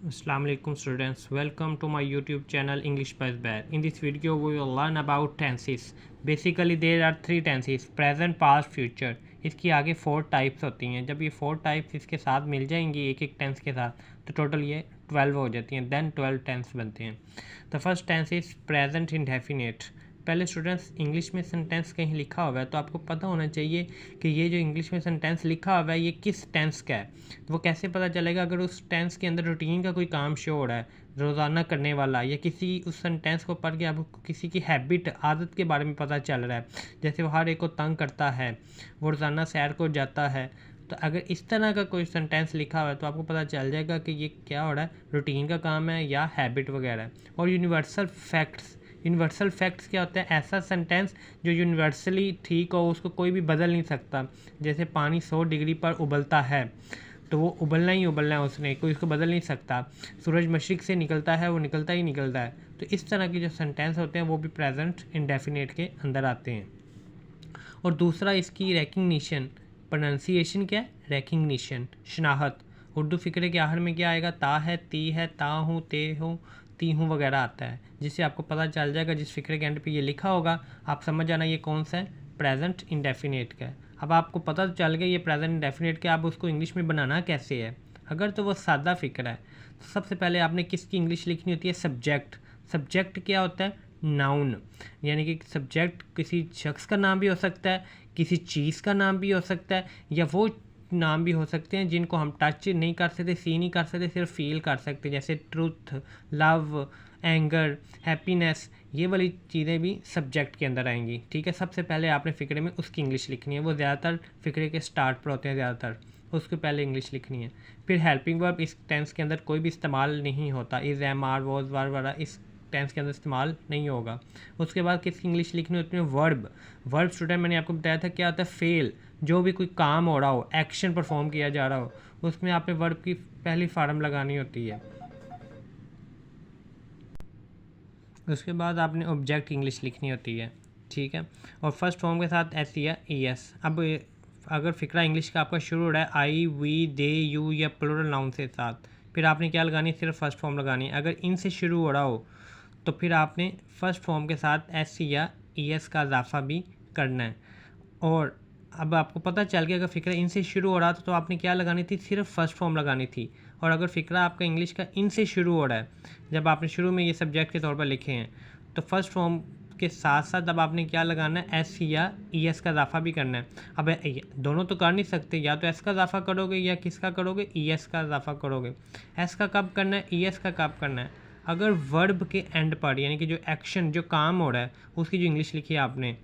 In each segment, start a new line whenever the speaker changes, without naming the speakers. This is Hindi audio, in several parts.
Assalamualaikum students, welcome to my YouTube channel English by Bear. In this video we will learn about tenses. Basically there are three tenses: present, past, future. इसकी आगे 4 टाइप्स होती हैं. जब ये 4 टाइप्स इसके साथ मिल जाएंगी एक एक टेंस के साथ तो टोटल ये 12 हो जाती हैं. देन 12 टेंस बनते हैं. The first tense is present indefinite. पहले स्टूडेंट्स इंग्लिश में सेंटेंस कहीं लिखा हुआ है तो आपको पता होना चाहिए कि ये जो इंग्लिश में सेंटेंस लिखा हुआ है ये किस टेंस का है. तो वो कैसे पता चलेगा? अगर उस टेंस के अंदर रूटीन का कोई काम शो हो रहा है, रोज़ाना करने वाला, या किसी उस सेंटेंस को पढ़ के आपको किसी की हैबिट, आदत के बारे में पता चल रहा है, जैसे वो हर एक को तंग करता है, वो रोज़ाना सैर को जाता है. तो अगर इस तरह का कोई सेंटेंस लिखा हुआ है तो आपको पता चल जाएगा कि ये क्या हो रहा है, रूटीन का काम है या हैबिट वगैरह है. और यूनिवर्सल फैक्ट्स क्या होता है? ऐसा सेंटेंस जो यूनिवर्सली ठीक हो, उसको कोई भी बदल नहीं सकता. जैसे पानी 100 डिग्री पर उबलता है तो वो उबलना ही उबलना है, उसने कोई इसको बदल नहीं सकता. सूरज मशरिक से निकलता है, वो निकलता ही निकलता है. तो इस तरह के जो सेंटेंस होते हैं वो भी प्रेजेंट इंडेफिनिट के अंदर आते हैं. और दूसरा इसकी रेकग्निशन, प्रोनाउंसिएशन क्या है? रेकग्निशन, शनाहत. उर्दू फ़िक्रे के आखिर में क्या आएगा? ता है, ती है, ता हूँ, ते हूँ, ती हूँ वगैरह आता है, जिससे आपको पता चल जाएगा. जिस फ़िक्रे के एंड पे ये लिखा होगा आप समझ जाना ये कौन सा है, प्रेजेंट इंडेफिनिट का है. अब आपको पता तो चल गया ये प्रेजेंट इंडेफिनिट के, आप उसको इंग्लिश में बनाना कैसे है. अगर तो वो सादा फ़िक्र है तो सबसे पहले आपने किसकी इंग्लिश लिखनी होती है? सब्जेक्ट. सब्जेक्ट क्या होता है? नाउन. यानी कि सब्जेक्ट किसी शख्स का नाम भी हो सकता है, किसी चीज़ का नाम भी हो सकता है, या वो नाम भी हो सकते हैं जिनको हम टच नहीं कर सकते, सी नहीं कर सकते, सिर्फ फील कर सकते, जैसे ट्रूथ, लव, एंगर, हैप्पीनेस. ये वाली चीज़ें भी सब्जेक्ट के अंदर आएंगी. ठीक है, सबसे पहले आपने फ़िक्रे में उसकी इंग्लिश लिखनी है. वो ज़्यादातर फ़िक्रे के स्टार्ट पर होते हैं, ज़्यादातर उसके पहले इंग्लिश लिखनी है. फिर हेल्पिंग वर्ब इस टेंस के अंदर कोई भी इस्तेमाल नहीं होता. इज़, एम, आर, वॉज, वर वगैरह इस टेंस के अंदर इस्तेमाल नहीं होगा. उसके बाद किसकी इंग्लिश लिखनी होती है? वर्ब. वर्ब स्टूडेंट मैंने आपको बताया था क्या होता है? फेल. जो भी कोई काम हो रहा हो, एक्शन परफॉर्म किया जा रहा हो, उसमें आपने वर्ब की पहली फार्म लगानी होती है. उसके बाद आपने ऑब्जेक्ट इंग्लिश लिखनी होती है. ठीक है, और फर्स्ट फॉर्म के साथ एस या ई एस. अब अगर फ़िक्रा इंग्लिश का आपका शुरू हो रहा है आई, वी, दे, यू या प्लूरल नाउन से साथ, फिर आपने क्या लगानी है? सिर्फ फर्स्ट फॉर्म लगानी है. अगर इनसे शुरू हो रहा हो तो फिर आपने फर्स्ट फॉर्म के साथ एस या ई एस का इजाफा भी करना है. और अब आपको पता चल गया अगर फ़िक्रा इनसे शुरू हो रहा था तो आपने क्या लगानी थी? सिर्फ फर्स्ट फॉर्म लगानी थी. और अगर फ़िक्रा आपका इंग्लिश का इनसे शुरू हो रहा है, जब आपने शुरू में ये सब्जेक्ट के तौर पर लिखे हैं, तो फर्स्ट फॉर्म के साथ साथ अब आपने क्या लगाना है? एस या ई एस का इजाफा भी करना है. अब दोनों तो कर नहीं सकते, या तो एस का इजाफा करोगे या किसका करोगे? ई एस का इजाफा करोगे. एस का कब करना है? ई एस का कब करना है? अगर वर्ब के एंड पर, यानी कि जो एक्शन, जो काम हो रहा है, उसकी जो इंग्लिश लिखी है आपने,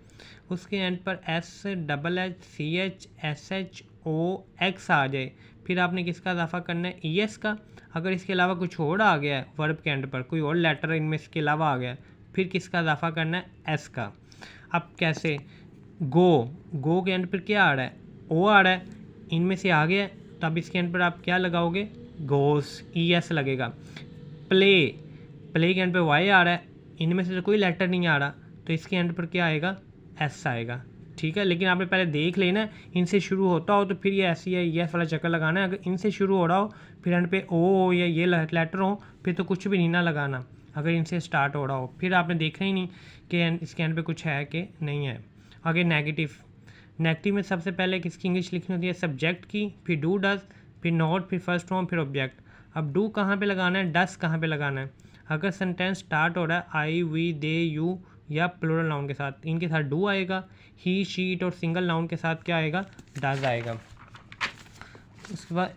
उसके एंड पर S, double H, C H, S H, O, X आ जाए, फिर आपने किसका इजाफा करना है? ई एस का. अगर इसके अलावा कुछ और आ गया है वर्ब के एंड पर, कोई और लेटर इनमें इसके अलावा आ गया, फिर किसका इजाफा करना है? एस का. अब कैसे? गो के एंड पर क्या आ रहा है? ओ आ रहा है, इनमें से आ गया, तो अब इसके एंड पर आप क्या लगाओगे? गोस, ई एस लगेगा. प्ले के एंड पर वाई आ रहा है, इनमें से तो कोई लेटर नहीं आ रहा, तो इसके एंड पर क्या आएगा? एस आएगा. ठीक है, लेकिन आपने पहले देख लेना, इनसे शुरू होता हो तो फिर ये ऐसी है, ये वाला चक्कर लगाना है. अगर इनसे शुरू हो रहा हो फिर एंड पे ओ हो या ये लेटर हो, फिर तो कुछ भी नहीं ना लगाना. अगर इनसे स्टार्ट हो रहा हो फिर आपने देखना ही नहीं कि इसके एंड पे कुछ है कि नहीं है. आगे नेगेटिव में सबसे पहले किसकी इंग्लिश लिखनी होती है? सब्जेक्ट की, फिर डू, डज, फिर नॉट, फिर फर्स्ट फॉर्म, फिर ऑब्जेक्ट. अब डू कहाँ पे लगाना है? डस कहाँ पे लगाना है? अगर सेंटेंस स्टार्ट हो रहा है आई, वी, दे, यू या प्लूरल नाउन के साथ, इनके साथ डू आएगा. ही, शी, इट और सिंगल नाउन के साथ क्या आएगा? डज आएगा. उसके बाद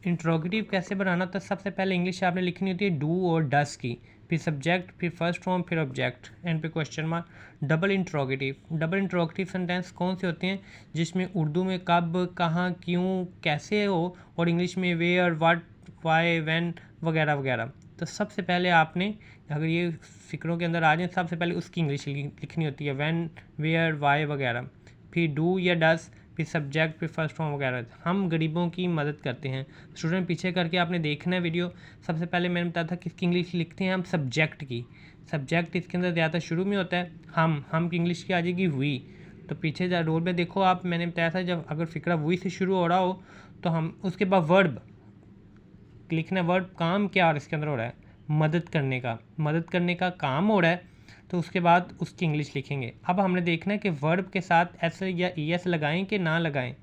इंट्रोगेटिव कैसे बनाना? तो सबसे पहले इंग्लिश आपने लिखनी होती है डू और डस की, फिर सब्जेक्ट, फिर फर्स्ट फॉर्म, फिर ऑब्जेक्ट, एंड पे question mark. Double interrogative sentence कौन से होते हैं? जिसमें उर्दू में कब, कहाँ, क्यों, कैसे हो, और इंग्लिश में वेयर, व्हाट, वाई, व्हेन वगैरह वगैरह. तो सबसे पहले आपने, अगर ये फिक्रों के अंदर आ जाए, सबसे पहले उसकी इंग्लिश लिखनी होती है, व्हेन, वेयर, वाई वगैरह, फिर डू या डस, फिर सब्जेक्ट, फिर फर्स्ट फॉर्म वगैरह. हम गरीबों की मदद करते हैं. स्टूडेंट पीछे करके आपने देखना है वीडियो. सबसे पहले मैंने बताया था किसकी इंग्लिश लिखते हैं हम? सब्जेक्ट की. सब्जेक्ट इसके अंदर ज़्यादा शुरू में होता है. हम की इंग्लिश की आ जाएगी वी. तो पीछे रोल में देखो आप, मैंने बताया था जब अगर फ़िक्रा वी से शुरू हो रहा हो तो हम उसके बाद वर्ब लिखना है वर्ब काम क्या और इसके अंदर हो रहा है मदद करने का, मदद करने का काम हो रहा है, तो उसके बाद उसकी इंग्लिश लिखेंगे। अब हमने देखना है कि वर्ब के साथ एस या ई एस लगाएं कि ना लगाएं,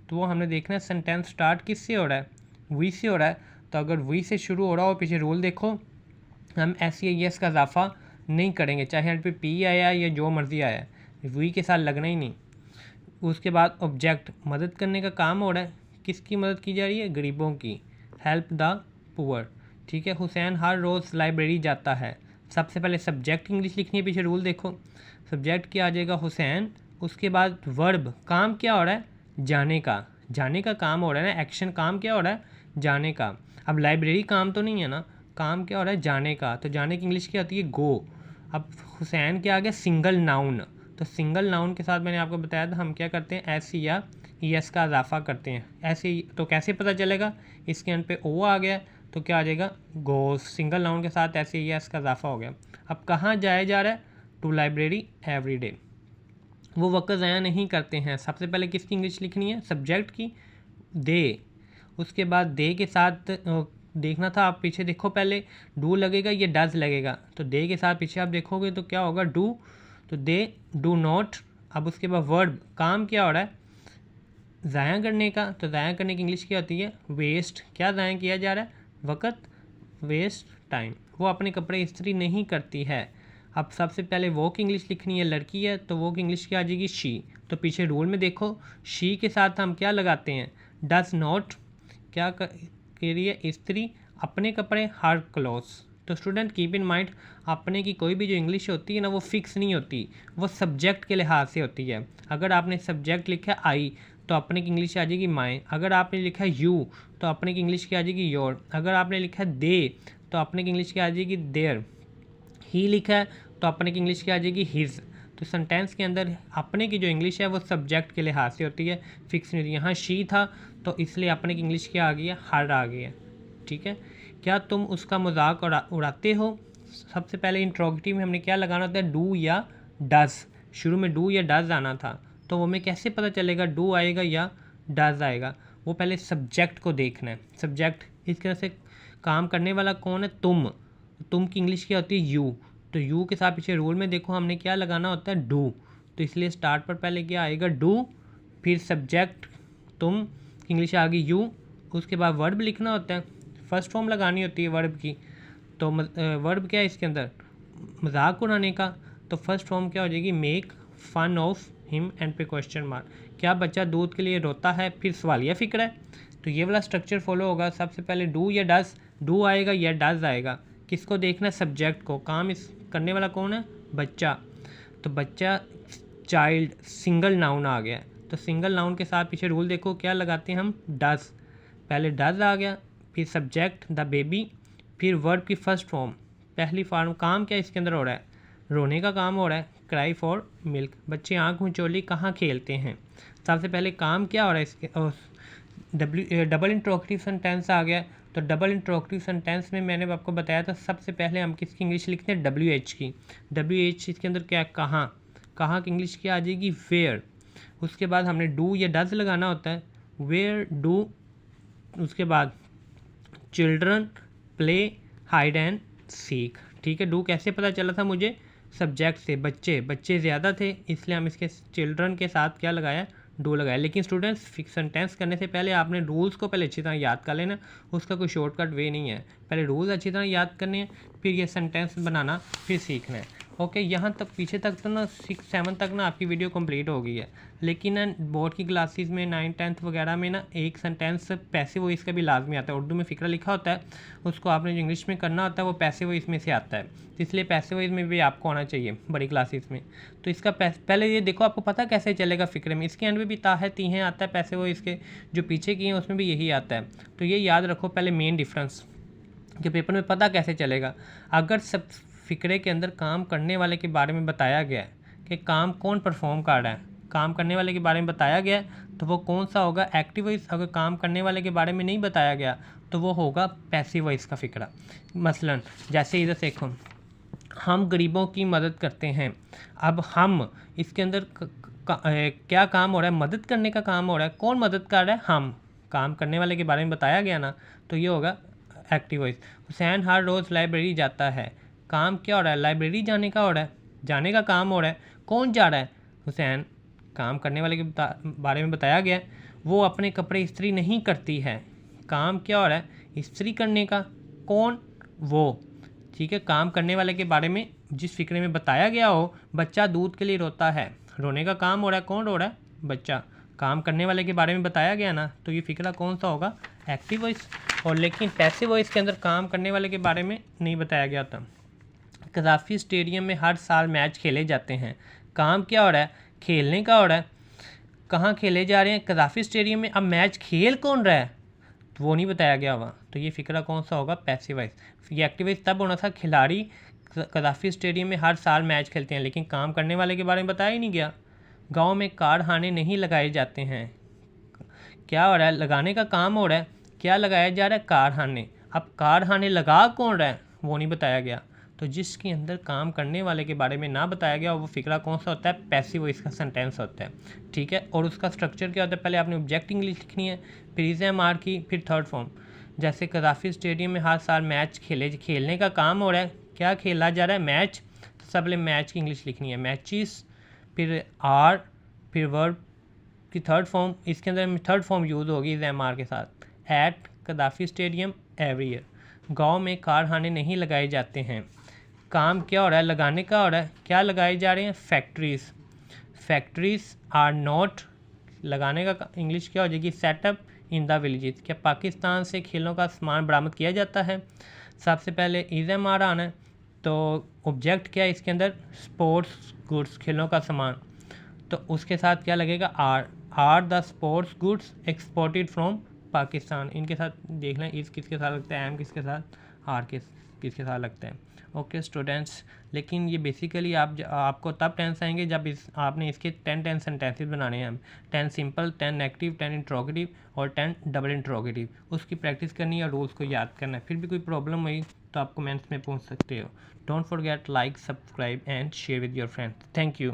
तो वो हमने देखना है सेंटेंस स्टार्ट किससे हो रहा है, वी से हो रहा है। तो अगर वी से शुरू हो रहा हो, पीछे रूल देखो, हम एस या ई एस का इजाफा नहीं करेंगे, चाहे यहाँ पे पी आया या जो मर्ज़ी आया, वी के साथ लगना ही नहीं। उसके बाद ऑब्जेक्ट, मदद करने का काम हो रहा है, किसकी मदद की जा रही है, गरीबों की, हेल्प द पुअर, ठीक है। हुसैन हर रोज़ लाइब्रेरी जाता है, सबसे पहले सब्जेक्ट इंग्लिश लिखनी है, पीछे रूल देखो, सब्जेक्ट क्या आ जाएगा, हुसैन। उसके बाद वर्ब, काम क्या हो रहा है, जाने का, जाने का काम हो रहा है ना, एक्शन काम क्या हो रहा है, जाने का। अब लाइब्रेरी काम तो नहीं है ना, काम क्या हो रहा है, जाने का, तो जाने की इंग्लिश क्या होती है, गो। अब हुसैन क्या आ गया, सिंगल नाउन, तो सिंगल नाउन के साथ मैंने आपको बताया था हम क्या करते हैं, एस या ई एस का इजाफा करते हैं, ऐसे ही। तो कैसे पता चलेगा, इसके एंड पे ओ आ गया तो क्या आ जाएगा, गोस, सिंगल नाउन के साथ ऐसे ई एस का इजाफा हो गया। अब कहाँ जाया जा रहा है, टू लाइब्रेरी एवरी डे, वो वक्त ज़ाया नहीं करते हैं। सबसे पहले किसकी इंग्लिश लिखनी है, सब्जेक्ट की, दे। उसके बाद दे के साथ देखना था, आप पीछे देखो, पहले डू लगेगा या डज लगेगा, तो दे के साथ पीछे आप देखोगे तो क्या होगा, डू, तो दे डू नॉट। अब उसके बाद वर्ब, काम क्या हो रहा है, ज़ाया करने का, तो ज़ाया करने की इंग्लिश क्या होती है, वेस्ट, क्या ज़ाया किया जा रहा है, वक़्त, वेस्ट टाइम, वो अपने कपड़े इस्त्री नहीं करती है। अब सबसे पहले वो की इंग्लिश लिखनी है, लड़की है तो वो की इंग्लिश क्या आ जाएगी, शी। तो पीछे रूल में देखो, शी के साथ हम क्या लगाते हैं, डज नॉट, क्या के लिए, इस्त्री अपने कपड़े, हर क्लोथ्स। तो स्टूडेंट कीप इन माइंड, अपने की कोई भी जो इंग्लिश होती है ना, वो फिक्स नहीं होती, वो सब्जेक्ट के लिहाज से होती है। अगर आपने सब्जेक्ट लिखा है आई, तो अपने की इंग्लिश आ जाएगी माई। अगर आपने लिखा है यू, तो अपने की इंग्लिश क्या आ जाएगी, योर। अगर आपने लिखा है दे, तो अपने की इंग्लिश क्या आ जाएगी, देयर। ही लिखा है तो अपने की इंग्लिश क्या आ जाएगी, हिज। तो सेंटेंस के अंदर अपने की जो इंग्लिश है वो सब्जेक्ट के लिहाज से होती है, फिक्स नहीं होती। यहाँ शी था तो इसलिए अपने की इंग्लिश क्या आ गई है, हर आ गई है, ठीक है। क्या तुम उसका मजाक उड़ाते हो, सबसे पहले इंट्रोगेटिव में हमने क्या लगाना होता है, डू या डज, शुरू में डू या डज आना था, तो वो हमें कैसे पता चलेगा डू आएगा या डज आएगा, वो पहले सब्जेक्ट को देखना है। सब्जेक्ट इस तरह से काम करने वाला कौन है, तुम की इंग्लिश क्या होती है, यू। तो यू के साथ पीछे रूल में देखो हमने क्या लगाना होता है, डू, तो इसलिए स्टार्ट पर पहले क्या आएगा, डू, फिर सब्जेक्ट, तुम की इंग्लिश आ गई यू। उसके बाद वर्ब लिखना होता है, फर्स्ट फॉर्म लगानी होती है वर्ब की, तो वर्ब क्या है इसके अंदर, मजाक उड़ाने का, तो फर्स्ट फॉर्म क्या हो जाएगी, make fun of him and पे क्वेश्चन मार्क, क्या बच्चा दूध के लिए रोता है, फिर सवालिया फिक्र है। तो ये वाला स्ट्रक्चर फॉलो होगा, सबसे पहले डू या डज, डू आएगा या डज आएगा, किसको देखना है, सब्जेक्ट को, काम इस करने वाला कौन है, बच्चा, तो बच्चा, चाइल्ड, सिंगल नाउन आ गया, तो सिंगल नाउन के साथ पीछे रूल देखो क्या लगाते हैं हम, डज, पहले डज आ गया, फिर सब्जेक्ट द बेबी, फिर वर्ब की फर्स्ट फॉर्म, पहली फॉर्म, काम क्या इसके अंदर हो रहा है, रोने का काम हो रहा है, क्राई फॉर मिल्क, बच्चे आँख मिचोली कहाँ खेलते हैं। सबसे पहले काम क्या हो रहा है इसके, डबल इंट्रोगेटिव सेंटेंस आ गया, तो डबल इंट्रोगेटिव सेंटेंस में मैंने आपको बताया था सबसे पहले हम किसकी इंग्लिश लिखते हैं, डब्ल्यू एच की, डब्ल्यू एच इसके अंदर क्या, कहाँ, कहाँ की इंग्लिश क्या आ जाएगी, वेयर। उसके बाद हमने डू या डज लगाना होता है, वेयर डू। उसके बाद children play hide and seek, ठीक है। डू कैसे पता चला था मुझे, सब्जेक्ट से, बच्चे ज़्यादा थे इसलिए हम इसके चिल्ड्रन के साथ क्या लगाया, डू लगाया। लेकिन स्टूडेंट्स सेंटेंस करने से पहले आपने रूल्स को पहले अच्छी तरह याद कर लेना, उसका कोई शॉर्टकट वे नहीं है, पहले रूल्स अच्छी तरह याद करने हैं, फिर ये सेंटेंस बनाना फिर सीखना है। ओके, यहाँ तक पीछे तक तो ना 6-7 तक ना आपकी वीडियो कंप्लीट हो गई है, लेकिन बोर्ड की क्लासेस में 9-10 वगैरह में ना एक सेंटेंस पैसिव वॉइस का भी लाजमी आता है, उर्दू में फ़िक्रा लिखा होता है, उसको आपने जो इंग्लिश में करना होता है वो पैसिव वॉइस में से आता है, तो इसलिए पैसिव वॉइस में भी आपको आना चाहिए बड़ी क्लासेस में। तो इसका पहले ये देखो आपको पता कैसे चलेगा फ़िक्रे में, इसके एंड में भी ता है ती है आता है, पैसिव वॉइस के जो पीछे की हैं उसमें भी यही आता है। तो ये याद रखो पहले मेन डिफरेंस, कि पेपर में पता कैसे चलेगा। अगर सब फ़िक्रे के अंदर काम करने वाले के बारे में बताया गया है कि काम कौन परफॉर्म कर रहा है, काम करने वाले के बारे में बताया गया तो वो कौन सा होगा, एक्टिव वॉइस। अगर काम करने वाले के बारे में नहीं बताया गया तो वो होगा पैसिव वॉइस का फ़िक्रा। मसलन जैसे इधर देखो, हम गरीबों की मदद करते हैं, अब हम इसके अंदर क्या काम हो रहा है, मदद करने का काम हो रहा है, कौन मदद कर रहा है, हम, काम करने वाले के बारे में बताया गया ना, तो ये होगा एक्टिव वॉइस। हुसैन हर रोज़ लाइब्रेरी जाता है। काम क्या हो रहा है? लाइब्रेरी जाने का हो रहा है, जाने का काम हो रहा है। कौन जा रहा है? हुसैन। काम करने वाले के बारे में बताया गया है। वो अपने कपड़े इस्त्री नहीं करती है। काम क्या हो रहा है? इस्त्री करने का। कौन? वो। ठीक है, काम करने वाले के बारे में जिस फिक्रे में बताया गया हो, बच्चा दूध के लिए रोता है। रोने का काम हो रहा है, कौन रो रहा है? बच्चा। काम करने वाले के बारे में बताया गया ना, तो ये फिक्रा कौन सा होगा? Active voice. और लेकिन पैसिव वॉइस के अंदर काम करने वाले के बारे में नहीं बताया गया था। कज़ाफ़ी स्टेडियम में हर साल मैच खेले जाते हैं। काम क्या हो रहा है? खेलने का हो रहा है। कहाँ खेले जा रहे हैं? कज़ाफ़ी स्टेडियम में। अब मैच खेल कौन रहा है? तो वो नहीं बताया गया हुआ, तो ये फिक्रा कौन सा होगा? Passive voice. ये एक्टिव वॉइस तब होना था, खिलाड़ी कज़ाफ़ी स्टेडियम में हर साल मैच खेलते हैं, लेकिन काम करने वाले के बारे में बताया ही नहीं गया। गांव में कारखाने नहीं लगाए जाते हैं। क्या हो रहा है? लगाने का काम हो रहा है। क्या लगाया जा रहा है? कारखाने। अब कारखाने लगा कौन रहा है? वो नहीं बताया गया। तो जिसके अंदर काम करने वाले के बारे में ना बताया गया, वो फिक्रा कौन सा होता है? पैसिव वॉइस का सेंटेंस होता है। ठीक है, और उसका स्ट्रक्चर क्या होता है? पहले आपने ऑब्जेक्ट इंग्लिश लिखनी है, फिर इज एम आर की, फिर थर्ड फॉर्म। जैसे कज़ाफ़ी स्टेडियम में हर साल मैच खेलने का काम हो रहा है। क्या खेला जा रहा है? मैच। तो सब मैच की इंग्लिश लिखनी है, मैचिस, फिर आर, फिर वर्ब की थर्ड फॉर्म। इसके अंदर थर्ड फॉर्म यूज़ होगी इज एम आर के साथ। At Gaddafi stadium every year. गाँव में कारखाने नहीं लगाए जाते हैं। काम क्या हो रहा है? लगाने का हो रहा है। क्या लगाए जा रहे हैं? फैक्ट्रीज। Factories are not. लगाने का इंग्लिश क्या हो जाएगी? Setup in the villages. क्या पाकिस्तान से खेलों का सामान बरामद किया जाता है? सबसे पहले इज एम आर आना है, तो ऑब्जेक्ट क्या है इसके अंदर? स्पोर्ट्स गुड्स, खेलों का सामान। तो उसके साथ क्या लगेगा? Are the sports goods exported from Pakistan. इनके साथ देख लें, इस किसके साथ लगता है? एम किसके साथ? आर किसके साथ लगता है? ओके स्टूडेंट्स, लेकिन ये बेसिकली आपको तब टेंस आएंगे जब आपने इसके 10 सेंटेंसेस बनाने हैं। 10 सिंपल, 10 नेगेटिव, 10 इंट्रोगेटिव और 10 डबल इंट्रोगेटिव। उसकी प्रैक्टिस करनी है, रूल्स को याद करना है। फिर भी कोई प्रॉब्लम हुई तो आप कमेंट्स में पूछ सकते हो। Don't forget like, subscribe and share with your friends. Thank you.